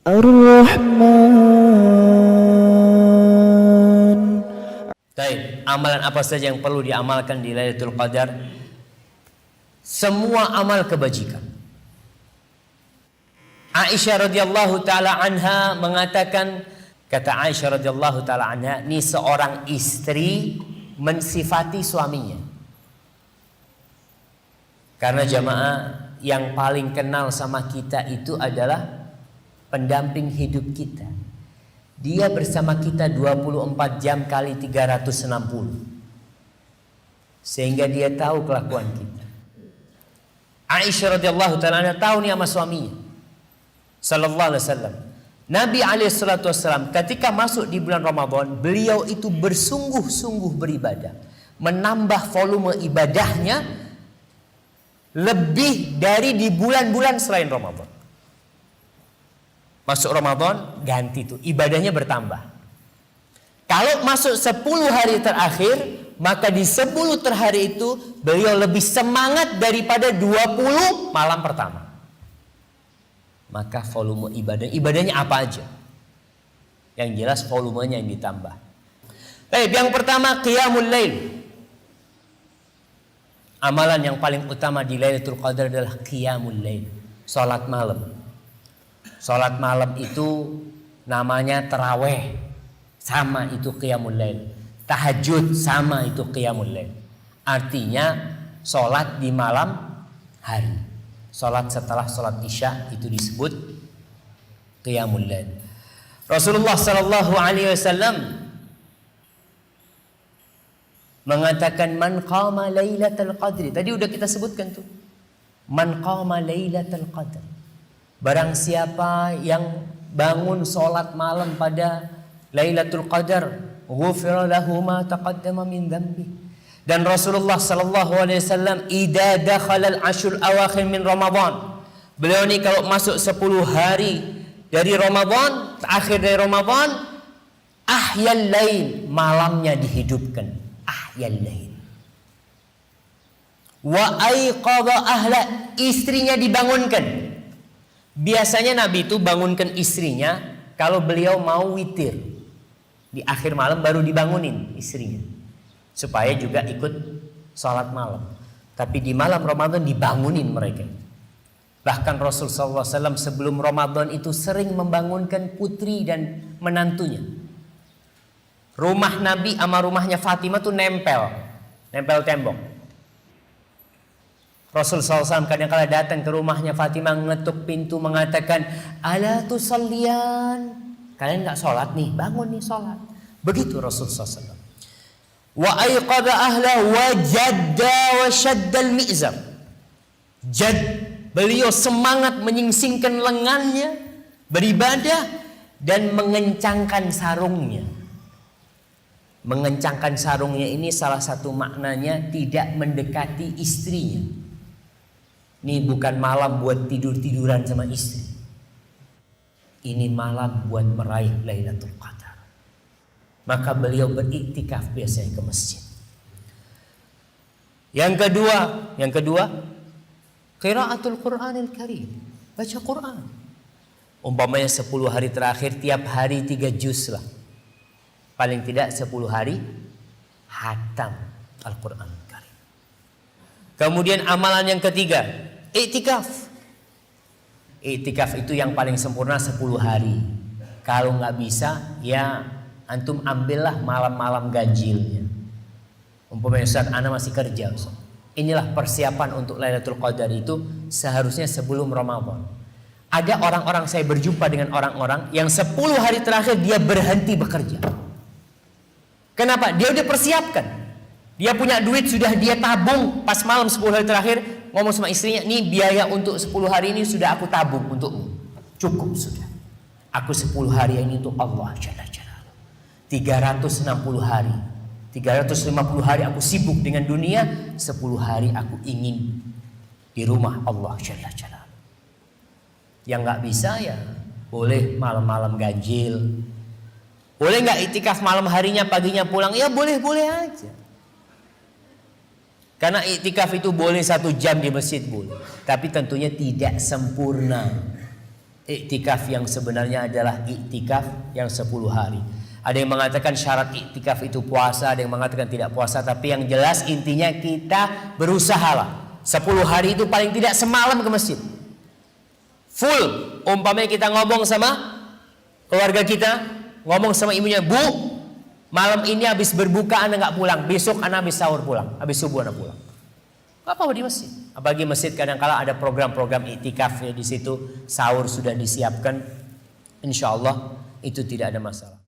Ar-Rahman. Baik, amalan apa saja yang perlu diamalkan di Lailatul Qadar? Semua amal kebajikan. Aisyah radhiyallahu taala anha mengatakan, kata Aisyah radhiyallahu taala anha, ini seorang istri mensifati suaminya. Karena jamaah, yang paling kenal sama kita itu adalah pendamping hidup kita. Dia bersama kita 24 jam kali 360. Sehingga dia tahu kelakuan kita. Aisyah radhiyallahu taala anha tahu nih sama suaminya sallallahu alaihi wasallam. Nabi alaihi salatu wasallam ketika masuk di bulan Ramadan, beliau itu bersungguh-sungguh beribadah, menambah volume ibadahnya lebih dari di bulan-bulan selain Ramadan. Masuk Ramadan, ganti tuh, ibadahnya bertambah. Kalau masuk 10 hari terakhir, maka di 10 hari itu beliau lebih semangat daripada 20 malam pertama. Maka volume ibadahnya apa aja? Yang jelas volumenya yang ditambah. Baik, yang pertama qiyamul lail. Amalan yang paling utama di Lailatul Qadar adalah qiyamul lail, salat malam. Salat malam itu namanya tarawih, sama itu qiyamul lail. Tahajud sama itu qiyamul lail. Artinya salat di malam hari. Salat setelah salat Isya itu disebut qiyamul lail. Rasulullah sallallahu alaihi wasallam mengatakan man qama lailatul qadri. Tadi udah kita sebutkan tuh. Man qama lailatul qadr. Barang siapa yang bangun salat malam pada Lailatul Qadar, ghufira lahu ma taqaddama min dhanbi. Dan Rasulullah sallallahu alaihi wasallam idza dakhala al-ashr awakhir min Ramadan. Beliau ni kalau masuk 10 hari dari Ramadan, akhir dari Ramadan, ahyal lail, malamnya dihidupkan. Ahyal lail. Wa aiqadha ahla, istrinya dibangunkan. Biasanya Nabi itu bangunkan istrinya kalau beliau mau witir. Di akhir malam baru dibangunin istrinya. Supaya juga ikut sholat malam. Tapi di malam Ramadan dibangunin mereka. Bahkan Rasul SAW sebelum Ramadan itu sering membangunkan putri dan menantunya. Rumah Nabi sama rumahnya Fatimah tuh nempel tembok. Rasul SAW kadang-kala datang ke rumahnya Fatimah, ngetuk pintu mengatakan, ala tusallian, kalian gak sholat nih, bangun nih sholat. Begitu Rasul SAW. Wa aiqadha ahla wa jadda wa shaddal mi'zam. Beliau semangat menyingsingkan lengannya, beribadah, dan mengencangkan sarungnya. Mengencangkan sarungnya ini salah satu maknanya tidak mendekati istrinya. Ini bukan malam buat tidur-tiduran sama istri. Ini malam buat meraih Lailatul Qadar. Maka beliau beriktikaf biasanya ke masjid. Yang kedua, qiraatul Qur'anil Karim, baca Quran. Umpamanya 10 hari terakhir tiap hari 3 juz lah. Paling tidak 10 hari hatam Al-Qur'an Karim. Kemudian amalan yang ketiga, iktikaf. Iktikaf itu yang paling sempurna 10 hari. Kalau nggak bisa, ya antum ambillah malam-malam ganjilnya. Umpamanya Ustaz, ana masih kerja Ustaz. Inilah persiapan untuk Lailatul Qadar itu seharusnya sebelum Ramadan. Ada orang-orang, saya berjumpa dengan orang-orang yang 10 hari terakhir dia berhenti bekerja. Kenapa? Dia udah persiapkan. Dia punya duit, sudah dia tabung. Pas malam 10 hari terakhir ngomong sama istrinya, nih biaya untuk 10 hari ini sudah aku tabung untukmu. Cukup sudah. Aku 10 hari ini untuk Allah Jalla Jalla. 360 hari. 350 hari aku sibuk dengan dunia. 10 hari aku ingin di rumah Allah Jalla Jalla. Yang gak bisa ya boleh malam-malam ganjil. Boleh gak iktikaf malam harinya, paginya pulang? Ya boleh-boleh aja. Karena iktikaf itu boleh 1 jam di masjid boleh. Tapi tentunya tidak sempurna. Iktikaf yang sebenarnya adalah iktikaf yang 10 hari. Ada yang mengatakan syarat iktikaf itu puasa, ada yang mengatakan tidak puasa. Tapi yang jelas intinya kita berusahalah 10 hari itu paling tidak semalam ke masjid. Full. Umpamanya kita ngomong sama keluarga kita, ngomong sama ibunya, Bu, malam ini habis berbuka Anda nggak pulang, besok Anda habis sahur pulang, habis subuh Anda pulang. Gak apa-apa di masjid. Apalagi masjid kadang-kala ada program-program iktikaf ya, di situ sahur sudah disiapkan. Insya Allah itu tidak ada masalah.